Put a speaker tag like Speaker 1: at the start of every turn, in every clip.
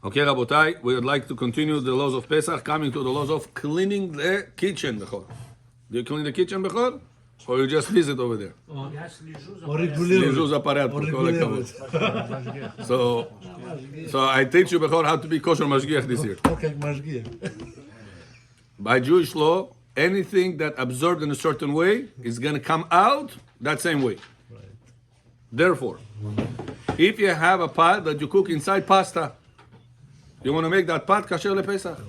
Speaker 1: Okay, Rabotai, we would like to continue the laws of Pesach, coming to the laws of cleaning the kitchen, Bechor. Do you clean the kitchen, Bechor? Or you just visit over there? ליז'ו זפרט, כל הכבוד. So I teach you, Bechor, how to be kosher mashgiach this year.
Speaker 2: Okay, mashgiach.
Speaker 1: By Jewish law, anything that absorbed in a certain way is going to come out that same way.
Speaker 2: Right.
Speaker 1: Therefore, if you have a pot that you cook inside pasta, you want to make that pot kasher lePesach.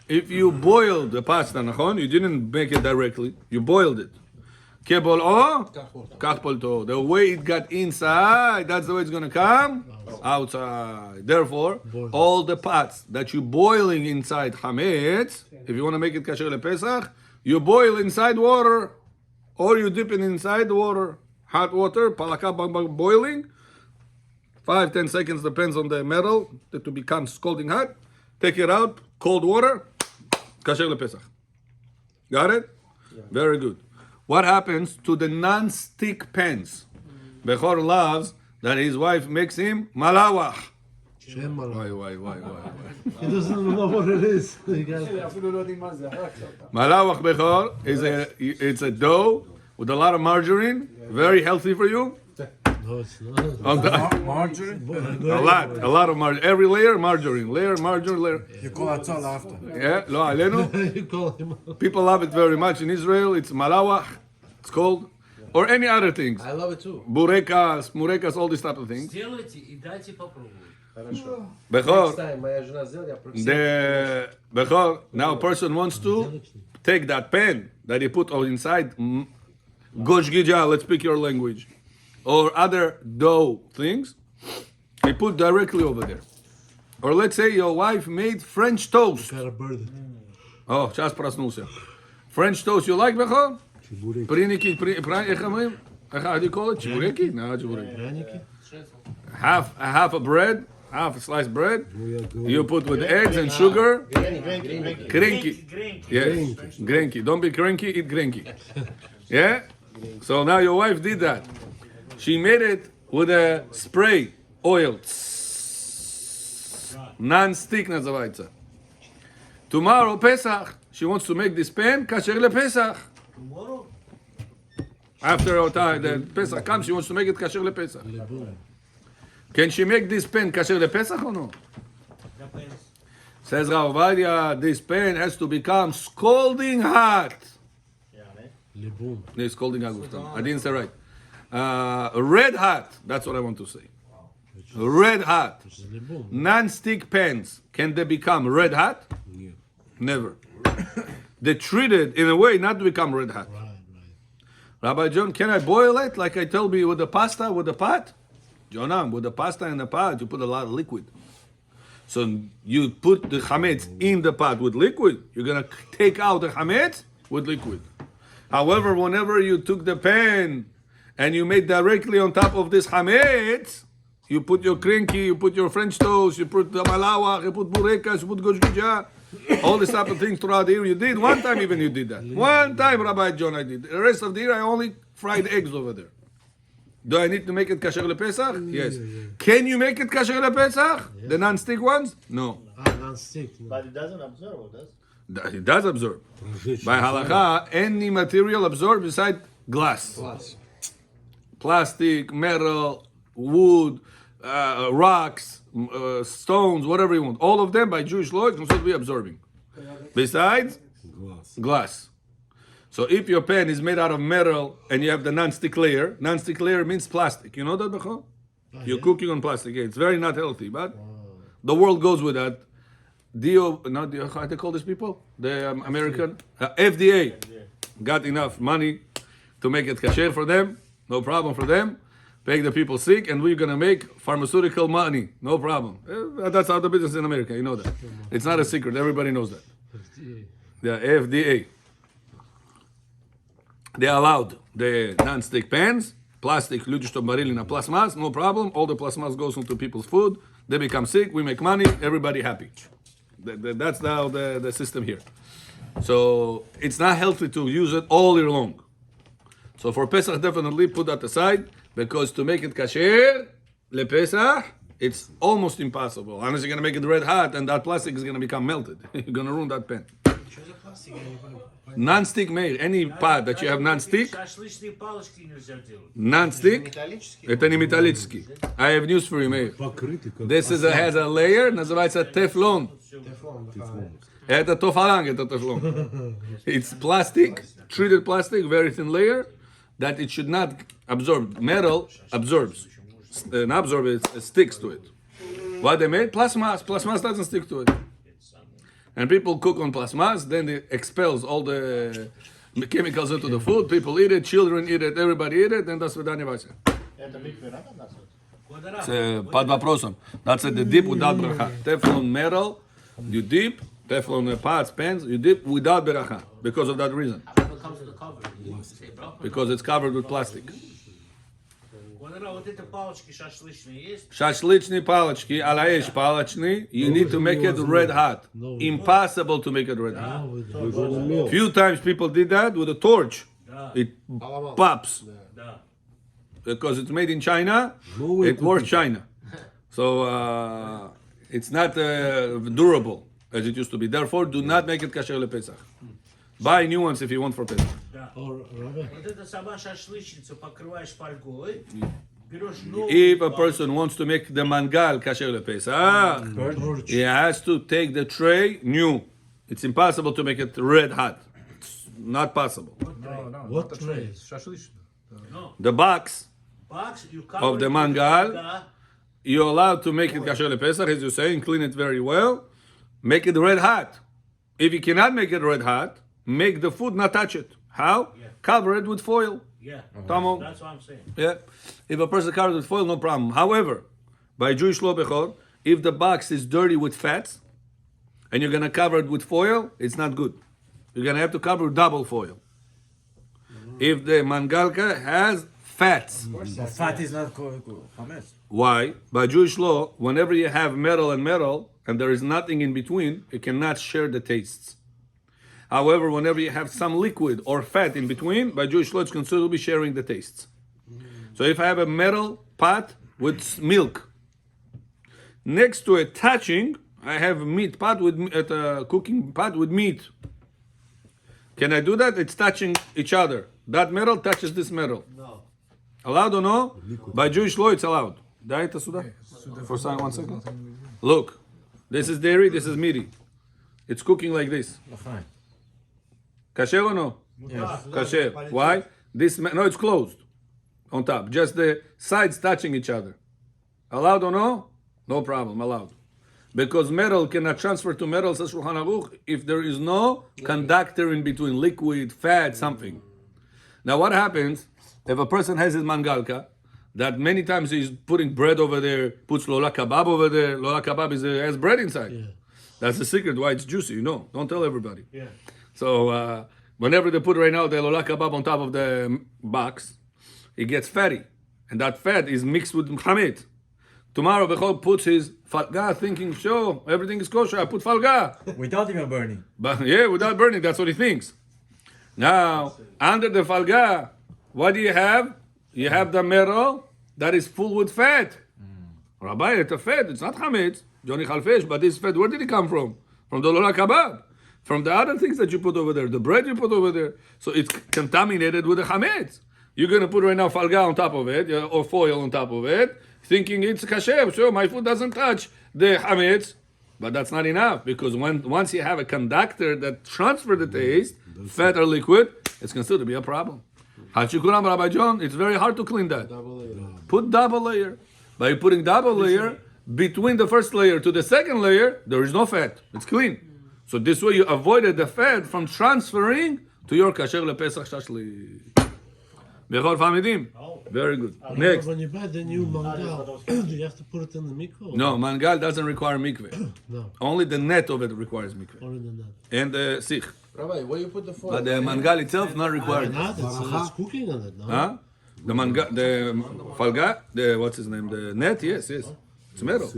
Speaker 1: If you boiled the pasta, nachon, you didn't make it directly, you boiled it. Kebol'o, kach polto. The way it got inside, that's the way it's going to come outside. Therefore, all the pots that you're boiling inside chametz, if you want to make it kasher lePesach, you boil inside water, or you dip it inside the water, hot water, palaka boiling, 5-10 seconds depends on the metal to become scalding hot. Take it out, cold water, kasher lePesach. Got it? Yeah. Very good. What happens to the non-stick pans? Bechor loves that his wife makes him malawach. Why?
Speaker 2: He doesn't know what it is.
Speaker 1: Malawach Bechor it's a dough with a lot of margarine, very healthy for you.
Speaker 2: No, it's not.
Speaker 3: Margarine?
Speaker 1: A lot of margarine. Every layer, margarine. Layer.
Speaker 3: You call it all after.
Speaker 1: Yeah, lo alenu.
Speaker 2: You call him.
Speaker 1: People love it very much in Israel. It's malawach, it's called. Or any other things.
Speaker 4: I love it too.
Speaker 1: Murekas, all these type of things.
Speaker 5: Сделайте и дайте попробовать.
Speaker 1: Bechor,
Speaker 4: Моя жена сделала,
Speaker 1: Bechor, now a person wants to take that pen that he put all inside, gosh gija, let's speak your language, or other dough things, he put directly over there. Or let's say your wife made French toast.
Speaker 2: Gotta burn it.
Speaker 1: Oh, сейчас проснулся. French toast, you like, Bechor? Пряники, how do you call it? Чебуреки? No, чебуреки. Half a bread, half a sliced bread. You put with eggs and sugar. Grenki. Yes, grenki. Don't be cranky, eat grenki. Yeah? So now your wife did that. She made it with a spray, oil. Non-stick называется. Tomorrow, Pesach, she wants to make this pan kasher lePesach.
Speaker 5: Tomorrow?
Speaker 1: After the Pesach comes, she wants to make it kasher lePesach. Can she make this pen kasher lePesach or no?
Speaker 5: Depends.
Speaker 1: Says Rav Ovadia, this pen has to become scalding hot.
Speaker 2: Libum.
Speaker 1: No, scalding hot. I didn't say right. Red hot. That's what I want to say. Red hot. Non-stick pans, can they become red hot?
Speaker 2: Yeah.
Speaker 1: Never. They treated in a way not to become red hot.
Speaker 2: Right.
Speaker 1: Rabbi John, can I boil it like I told you with the pasta, with the pot? Jonam, with the pasta and the pot, you put a lot of liquid. So you put the chametz in the pot with liquid, you're going to take out the chametz with liquid. However, whenever you took the pan and you made directly on top of this chametz, you put your krinki, you put your French toast, you put the malawach, you put burekas, you put gosh gija, all this type of things throughout the year. You did one time, even you did that. One time, Rabbi John, I did. The rest of the year, I only fried eggs over there. Do I need to make it kasher lePesach? Yes. Can you make it kasher lePesach? Yes. The non-stick ones? No.
Speaker 2: Non-stick.
Speaker 6: But it doesn't absorb, does it?
Speaker 1: It does absorb. By halacha, any material absorbs beside glass. Plastic, metal, wood, rocks, stones, whatever you want. All of them, by Jewish law, it's supposed to be absorbing. Besides, glass. So if your pan is made out of metal and you have the non-stick layer means plastic. You know that, Bechor? You're cooking on plastic. Yeah, it's very not healthy, but the world goes with that. How do they call these people? The American FDA got enough money to make it kasher for them. No problem for them. Make the people sick, and we're gonna make pharmaceutical money. No problem. That's how the business in America. You know that. It's not a secret. Everybody knows that. The FDA. They allowed the non-stick pans, plastic, plasmas, no problem. All the plasmas goes into people's food. They become sick. We make money. Everybody happy. That's now the system here. So it's not healthy to use it all year long. So for Pesach, definitely put that aside, because to make it kasher lePesach, It's almost impossible. Unless you're going to make it red hot and that plastic is going to become melted. You're going to ruin that pan. Non-stick made. Any pot that you have non-stick,
Speaker 5: Шашлычные палочки нельзя делать.
Speaker 1: non-stick, это не металлический. I have news for you, Meir. This has a layer, называется teflon. Это тофаланг, это teflon. It's plastic, treated plastic, very thin layer, that it should not absorb. Metal absorbs. Not absorb, it sticks to it. What they made? Plasmas. Plasmas doesn't stick to it. And people cook on plasmas, then it expels all the chemicals into the food. People eat it, children eat it, everybody eat it, and that's what Vася.
Speaker 6: Это микве надо нас?
Speaker 1: Под вопросом. That's the dip without bracha. Teflon metal, you dip. Teflon pots, pans, you dip without beracha. Because of that reason.
Speaker 5: What comes with the cover? Say, bro.
Speaker 1: Because it's covered with plastic.
Speaker 5: Вот эти палочки шашлычные есть?
Speaker 1: Shashlichni palachki, alayesh palachni, you need to make it red hot. Impossible to make it red hot. Few times people did that with a torch. It pops.
Speaker 5: Да.
Speaker 1: Because it's made in China, it works China. So it's not durable as it used to be. Therefore, do not make it kasher lePesach. Buy new ones if you want for Pesach.
Speaker 5: Да.
Speaker 2: Or, Rabbi,
Speaker 5: Вот это сама шашлычницу покрываешь фольгой, берешь новую
Speaker 1: If a person wants to make the mangal kasher lePesach,
Speaker 2: torch.
Speaker 1: he has to take the tray new. It's impossible to make it red hot. It's not possible.
Speaker 2: What tray?
Speaker 1: The box
Speaker 5: box, you
Speaker 1: of
Speaker 5: cover
Speaker 1: the
Speaker 5: it with
Speaker 1: mangal,
Speaker 5: fольга.
Speaker 1: you're allowed to make it kasher lePesach, as you're saying, clean it very well, make it red hot. If you cannot make it red hot, make the food not touch it. How?
Speaker 5: Yeah.
Speaker 1: Cover it with foil.
Speaker 5: Yeah,
Speaker 1: Tamam.
Speaker 5: that's what I'm saying.
Speaker 1: Yeah. If a person covers with foil, no problem. However, by Jewish law, Bechor, if the box is dirty with fats and you're going to cover it with foil, it's not good. You're going to have to cover with double foil. If the mangalka has fats.
Speaker 3: Fat is not chametz.
Speaker 1: Why? By Jewish law, whenever you have metal and there is nothing in between, you cannot share the tastes. However, whenever you have some liquid or fat in between, by Jewish law, it's considered to be sharing the tastes. So if I have a metal pot with milk, next to it touching, I have a meat pot with a cooking pot with meat. Can I do that? It's touching each other. That metal touches this metal.
Speaker 5: No.
Speaker 1: Allowed or no? By Jewish law, it's allowed. Дай это сюда. For a second, 1 second. Look, this is dairy, this is meaty. It's cooking like this.
Speaker 3: Fine.
Speaker 1: Kasher or no?
Speaker 3: Yes.
Speaker 1: Kasher. Why? No, it's closed on top. Just the sides touching each other. Allowed or no? No problem. Allowed. Because metal cannot transfer to metal, says Shulchan Aruch, if there is no conductor in between, liquid, fat, something. Now, what happens if a person has his mangalka, that many times he's putting bread over there, puts lola kebab over there. Lola kebab has bread inside.
Speaker 2: Yeah.
Speaker 1: That's the secret why it's juicy, you know. Don't tell everybody.
Speaker 5: Yeah.
Speaker 1: So whenever they put right now the lola kebab on top of the box, it gets fatty. And that fat is mixed with chametz. Tomorrow Bechol puts his falga thinking, sure, everything is kosher, I put falga.
Speaker 3: Without even burning.
Speaker 1: But yeah, without burning, that's what he thinks. Now, under the falga, what do you have? You have the metal that is full with fat. Rabbi, it's a fat, it's not chametz. Johnny Khalfesh, but this fat, where did it come from? From the lola kebab. From the other things that you put over there, the bread you put over there. So it's contaminated with the chametz. You're going to put right now falga on top of it, or foil on top of it, thinking it's kasher. So my food doesn't touch the chametz. But that's not enough, because once you have a conductor that transfers the taste, fat or liquid, it's considered to be a problem. Hachikuram Rabbi John, it's very hard to clean that. Put double layer. By putting double layer, between the first layer to the second layer, there is no fat. It's clean. So this way you avoided the fat from transferring to your kasher lePesach shashli. Bechor Famidim. Very good. Next.
Speaker 2: When you buy the new mangal, do you have to put it in the mikveh?
Speaker 1: No, mangal doesn't require mikveh.
Speaker 2: No,
Speaker 1: Only the net of it requires mikveh.
Speaker 2: only than that.
Speaker 1: And the sikh.
Speaker 4: Rabbi, where you put the foil?
Speaker 1: But the mangal itself not
Speaker 2: Why
Speaker 1: required.
Speaker 2: not? It's cooking on it, no?
Speaker 1: Huh? The falga, what's his name? The net, yes. It's metal.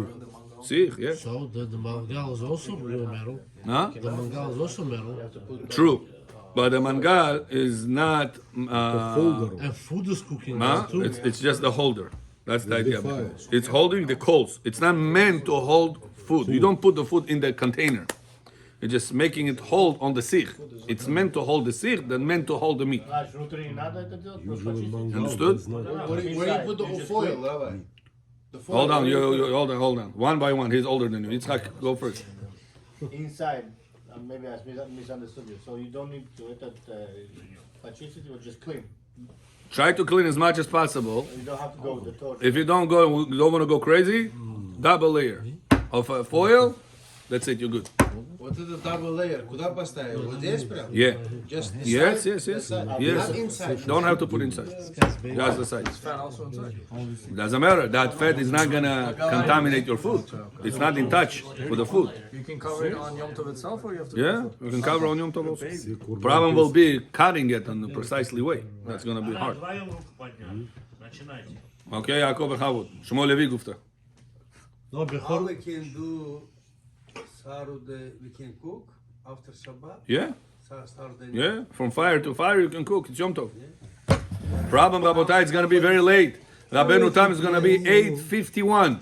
Speaker 1: Sikh, yes.
Speaker 2: So the mangal is also metal.
Speaker 1: Huh?
Speaker 2: The mangal is also metal.
Speaker 1: True. But the mangal is not.
Speaker 2: And food is cooking on it too.
Speaker 1: It's just the holder. That's the idea. It's holding the coals. It's not meant to hold food. You don't put the food in the container. You're just making it hold on the sikh. It's meant to hold the sikh, then meant to hold the meat. Understood?
Speaker 4: Where do you put the foil, Rabbi? The foil.
Speaker 1: Hold on, hold on. One by one. He's older than you. Yitzchak, go first.
Speaker 6: Inside, maybe I misunderstood you. So you don't need to let that pachicity or just clean.
Speaker 1: Try to clean as much as possible.
Speaker 6: You don't have to go with the torch.
Speaker 1: If you don't want to go crazy, double layer of foil. That's it. You're good.
Speaker 4: What is the double layer? Куда поставить? Вот здесь прям?
Speaker 1: Yeah.
Speaker 4: Just this
Speaker 1: Yes,
Speaker 4: side?
Speaker 1: yes, yes.
Speaker 4: That side?
Speaker 1: Yes.
Speaker 4: Not inside.
Speaker 1: Don't have to put inside. That's the size.
Speaker 3: Fat also inside.
Speaker 1: Doesn't matter. That fat is not gonna contaminate your food. It's not in touch with the food.
Speaker 3: You can cover it on Yom Tov itself, or you have to.
Speaker 1: Yeah, you can cover on Yom Tov also. Problem will be cutting it in the precisely way. That's gonna be hard.
Speaker 5: Вдвоем руку поднял. Начинайте.
Speaker 1: Okay, Yaakov and Havod. Shmuel Levi Gufta.
Speaker 2: No,
Speaker 7: How
Speaker 2: before
Speaker 7: we can do Saturday, we can cook after Shabbat?
Speaker 1: Yeah,
Speaker 7: Saturday.
Speaker 1: yeah. From fire to fire you can cook. It's Yom Tov. Problem, Rabotai, it's gonna be very late. Rabbeinu Tam is gonna be 8:51.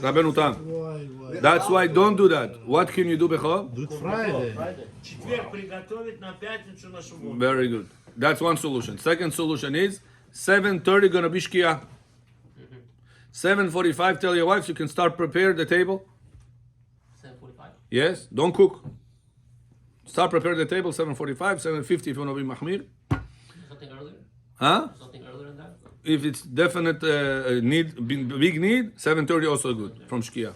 Speaker 1: Rabbeinu Tam.
Speaker 2: why?
Speaker 1: That's why don't do that. What can you do, Bechor?
Speaker 2: Do it Friday.
Speaker 5: Четверг приготовить на пятницу на субботу.
Speaker 1: Very good. That's one solution. Second solution is 7:30 gonna be Shkia. 7:45, tell your wife you can start prepare the table.
Speaker 8: 7:45.
Speaker 1: Yes, don't cook. Start prepare the table 7:45, 7:50 if you want to be mahmir.
Speaker 8: Something earlier?
Speaker 1: Huh?
Speaker 8: Something earlier than that?
Speaker 1: If it's definite need, big need, 7:30 also good from Shkia.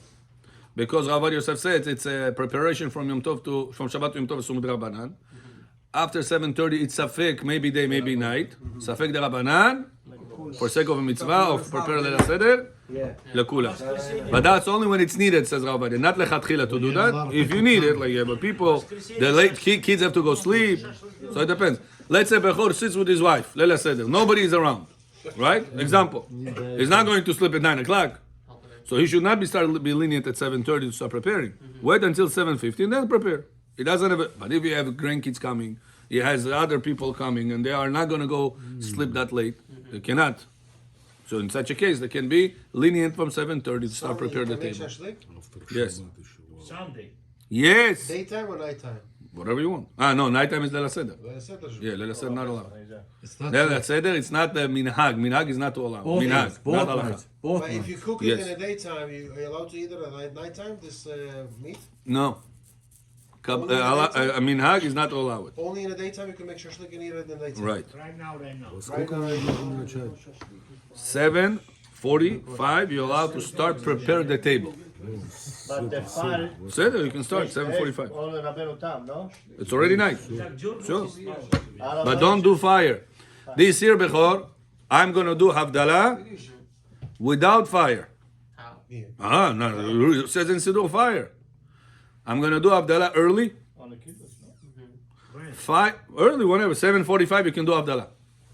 Speaker 1: Because Rav Yosef said it's a preparation from Yom Tov from Shabbat to Yom Tov Sumud Rabbanan. After 7:30 it's safek, maybe day, maybe night. Safek de Rabbanan, for sake of a mitzvah of prepare Leil Seder, lekula. But that's only when it's needed, says Rav Yosef. Not lechatchila to do that. If you need it, like yeah, but people, the late kids have to go sleep, so it depends. Let's say Bechor sits with his wife, Leil Seder. Nobody is around, right? Example, he's not going to sleep at 9 o'clock. So he should not be lenient at 7:30 to start preparing. Wait until 7:15, then prepare. He doesn't have it. But if you have grandkids coming, he has other people coming, and they are not going to go sleep that late. They cannot. So in such a case, they can be lenient from 7:30 to start prepare the table. Yes.
Speaker 5: Sunday.
Speaker 1: Yes.
Speaker 4: Daytime or nighttime?
Speaker 1: Whatever you want. No, nighttime is Leil Seder. Yeah, Leil Seder not allowed.
Speaker 2: It's not
Speaker 1: Leil Seder, it's not the minhag. Minhag is not to allow.
Speaker 3: Both
Speaker 1: Minhag,
Speaker 3: nights. Both
Speaker 1: not halakha.
Speaker 3: nights. Both
Speaker 4: But if
Speaker 3: nights.
Speaker 4: you cook it
Speaker 1: Yes.
Speaker 4: in the daytime, are you allowed to eat it at nighttime, this meat?
Speaker 1: No. Minhag is not to allow it.
Speaker 4: Only in the daytime you can make shashlik and eat it in the daytime.
Speaker 1: Right.
Speaker 5: Right now.
Speaker 4: Right now.
Speaker 1: 7:45, you're allowed to start prepare the table.
Speaker 6: But the fire
Speaker 1: Seder, you can start 7:45.
Speaker 6: only Rabbeinu Tam, no?
Speaker 1: It's already night.
Speaker 5: Так дернуть
Speaker 1: Sure.
Speaker 5: и сразу.
Speaker 1: But don't do fire. This year, Bechor, I'm going to do Havdalah without fire.
Speaker 8: How?
Speaker 1: No, it says in Siddur fire. I'm going to do Havdalah early.
Speaker 6: On the kibbutz, no?
Speaker 1: Early, whenever. 7:45, you can do Havdalah.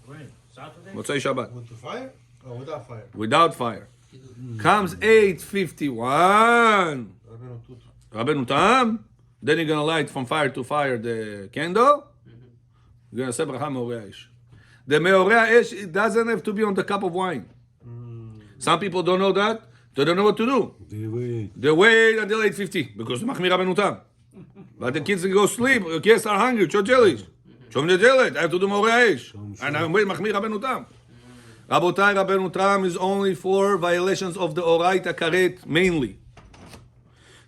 Speaker 5: When? Saturday?
Speaker 1: Motzei Shabbat.
Speaker 4: With the fire? Or without fire?
Speaker 1: Without fire. Comes 8:51. Rabbeinu Tam. Then you're going to light from fire to fire the candle. You're going to say Bracha Meorei Ha'esh. The Meorei Ha'esh, it doesn't have to be on the cup of wine. Some people don't know that. They don't know what to do. They wait until 8:50 because the Machmir Rabbeinu Tam. But the kids can go sleep. The kids are hungry. Chochelis. Chom nedelet. I have to do Meorei Ha'esh. And I'm waiting Machmir Rabbeinu Tam. Rabotai, Rabbeinu Tam is only for violations of the Oraita Karet mainly.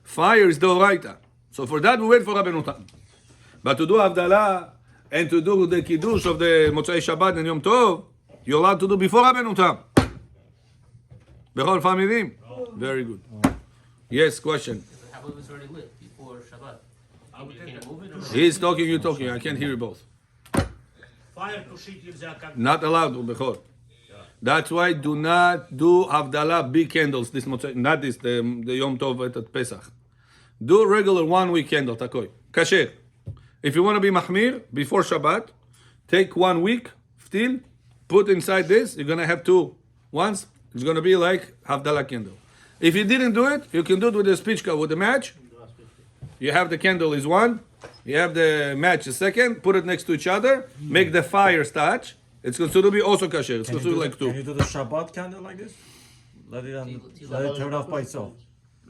Speaker 1: Fire is the Oraita. So for that we wait for Rabbeinu Tam. But to do Havdalah and to do the Kiddush of the Motzei Shabbat and Yom Tov, you're allowed to do before Rabbeinu Tam. Bechol Familim? Very good. Yes, question.
Speaker 8: How it was already lit before Shabbat? Can you move it or not?
Speaker 1: He's talking, you're talking. I can't hear you both.
Speaker 5: Fire тушить нельзя как...
Speaker 1: Not allowed, Bechol. That's why do not do Havdalah big candles this Motzei, not this, the Yom Tov at Pesach. Do regular 1 week candle, takoy. Kasher. If you want to be mahmir before Shabbat, take 1 week, still, put inside this, you're going to have 2 ones. It's going to be like Havdalah candle. If you didn't do it, you can do it with the spichka, with the match. You have the candle is 1, you have the match is 2nd, put it next to each other, make the fires touch. It's considered to be also kasher. It's considered like 2.
Speaker 3: Can you do the Shabbat candle like this?
Speaker 9: Let it turn off by itself.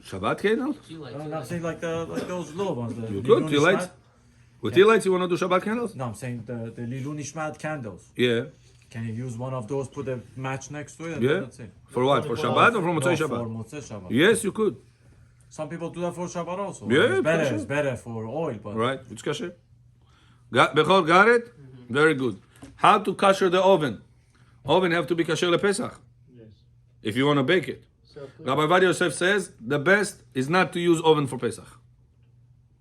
Speaker 1: Shabbat candles?
Speaker 8: Tea lights.
Speaker 9: No, I'm saying like those little ones. The
Speaker 1: You could,
Speaker 9: Lilun
Speaker 1: tea lights.
Speaker 9: Nishmat.
Speaker 1: With tea lights, you want to do Shabbat candles?
Speaker 9: No, I'm saying the Lilun Nishmat candles.
Speaker 1: Yeah.
Speaker 9: Can you use one of those, put a match next to it, and
Speaker 1: Yeah.
Speaker 9: then that's it?
Speaker 1: For what? For Shabbat or for Motzei
Speaker 9: No,
Speaker 1: Shabbat?
Speaker 9: for Motzei Shabbat.
Speaker 1: Yes, you could.
Speaker 9: Some people do that for Shabbat also.
Speaker 1: Yeah,
Speaker 9: It's
Speaker 1: for
Speaker 9: better for oil, but
Speaker 1: Right? It's kasher. Bechor, got it? Very good. How to kasher the oven? Oven have to be kasher lePesach.
Speaker 6: Yes.
Speaker 1: If you want to bake it. Rabbi Ovadia Yosef says the best is not to use oven for Pesach.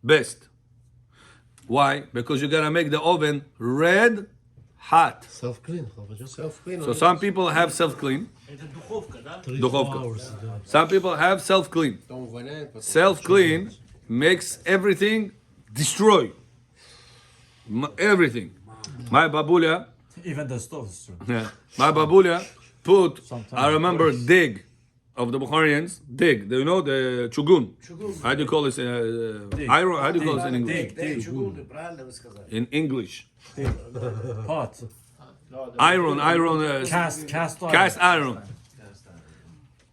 Speaker 1: Best. Why? Because you gotta make the oven red hot.
Speaker 2: Self-clean.
Speaker 4: Self-clean.
Speaker 1: So some people have self-clean.
Speaker 5: Это духовка, да?
Speaker 2: 3
Speaker 1: Духовка.
Speaker 2: hours.
Speaker 1: Some people have self-clean.
Speaker 4: Don't воняет, потом.
Speaker 1: Self-clean makes everything destroy. Everything. My babulia,
Speaker 9: even the stove is true.
Speaker 1: yeah, my babulia put,
Speaker 9: Sometimes
Speaker 1: I remember dig of the Bukharians, dig. Do you know the chugun? How do you call it? Iron. How do you call it in English?
Speaker 9: Dig.
Speaker 5: Правильно вы сказали.
Speaker 1: In English,
Speaker 9: Pot.
Speaker 1: iron, cast iron.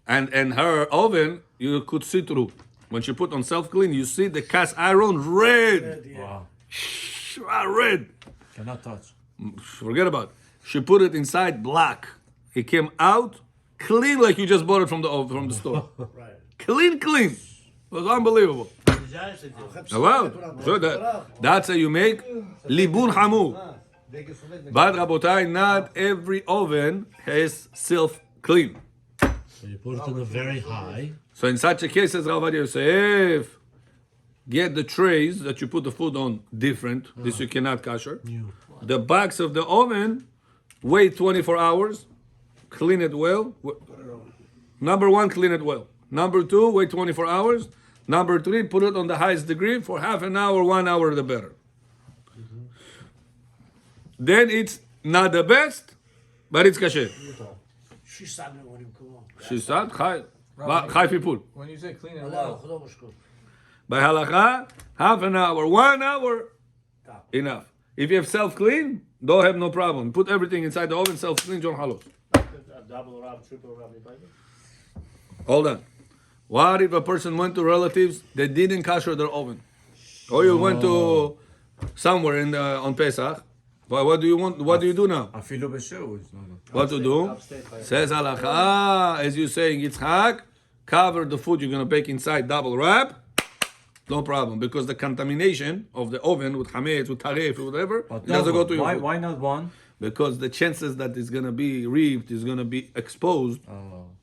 Speaker 1: And her oven, you could see through. When she put on self-clean, you see the cast iron red.
Speaker 9: Wow.
Speaker 1: Red.
Speaker 9: Cannot touch.
Speaker 1: Forget about it. She put it inside black. It came out clean like you just bought it from the store.
Speaker 5: Right.
Speaker 1: Clean. It was unbelievable.
Speaker 5: Нельзя это делать.
Speaker 1: Well, so that's how you make libun hamu. But Rabotai, not every oven has self-clean.
Speaker 2: So you put it in a very high.
Speaker 1: So in such a case, as Rav Ovadia Yosef, get the trays that you put the food on different. This you cannot kasher. The box of the oven, wait 24 hours, clean it well. Number 1, clean it well. Number 2, wait 24 hours. Number 3, put it on the highest degree for half an hour, 1 hour, the better. Then it's not the best, but it's kasher.
Speaker 5: Шиш сами говорим, кого.
Speaker 1: She said, chai people.
Speaker 3: When you say clean and
Speaker 5: Да,
Speaker 3: well,
Speaker 5: художку.
Speaker 1: By halacha, half an hour, 1 hour, enough. If you have self-clean, don't have no problem. Put everything inside the oven, self-clean, John Halos.
Speaker 6: Double wrap, triple wrap,
Speaker 1: Hold on. What if a person went to relatives, they didn't kasher their oven? Or you went to somewhere on Pesach. What do you want? What do you do now?
Speaker 9: Afilu b'shu is not.
Speaker 1: What to do? Says halacha, as you saying, Yitzhak, cover the food you're going to bake inside, double wrap. No problem, because the contamination of the oven with hametz, with taref, with whatever, it doesn't go to your food.
Speaker 9: Why not one?
Speaker 1: Because the chances that it's going to be reaped, is going to be exposed,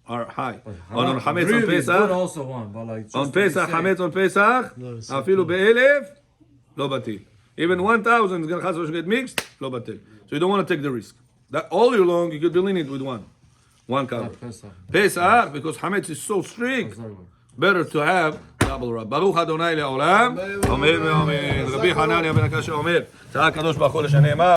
Speaker 1: are high. On hametz on
Speaker 9: Really good
Speaker 1: Pesach,
Speaker 9: also one, but like just
Speaker 1: on
Speaker 9: to be
Speaker 1: Pesach,
Speaker 9: safe.
Speaker 1: hametz on Pesach, afilu be'elef, lo batil. Even 1,000 is going to get mixed, lo batil. So you don't want to take the risk. That all year long, you could be lenient with one cover. Pesach, because hametz is so strict, better to have double wrap. Baruch Adonai le'olam, amen ve'amen. Rabbi Hanania ben Akasha אומר, צעק הקדוש ברוך הוא לשנאמר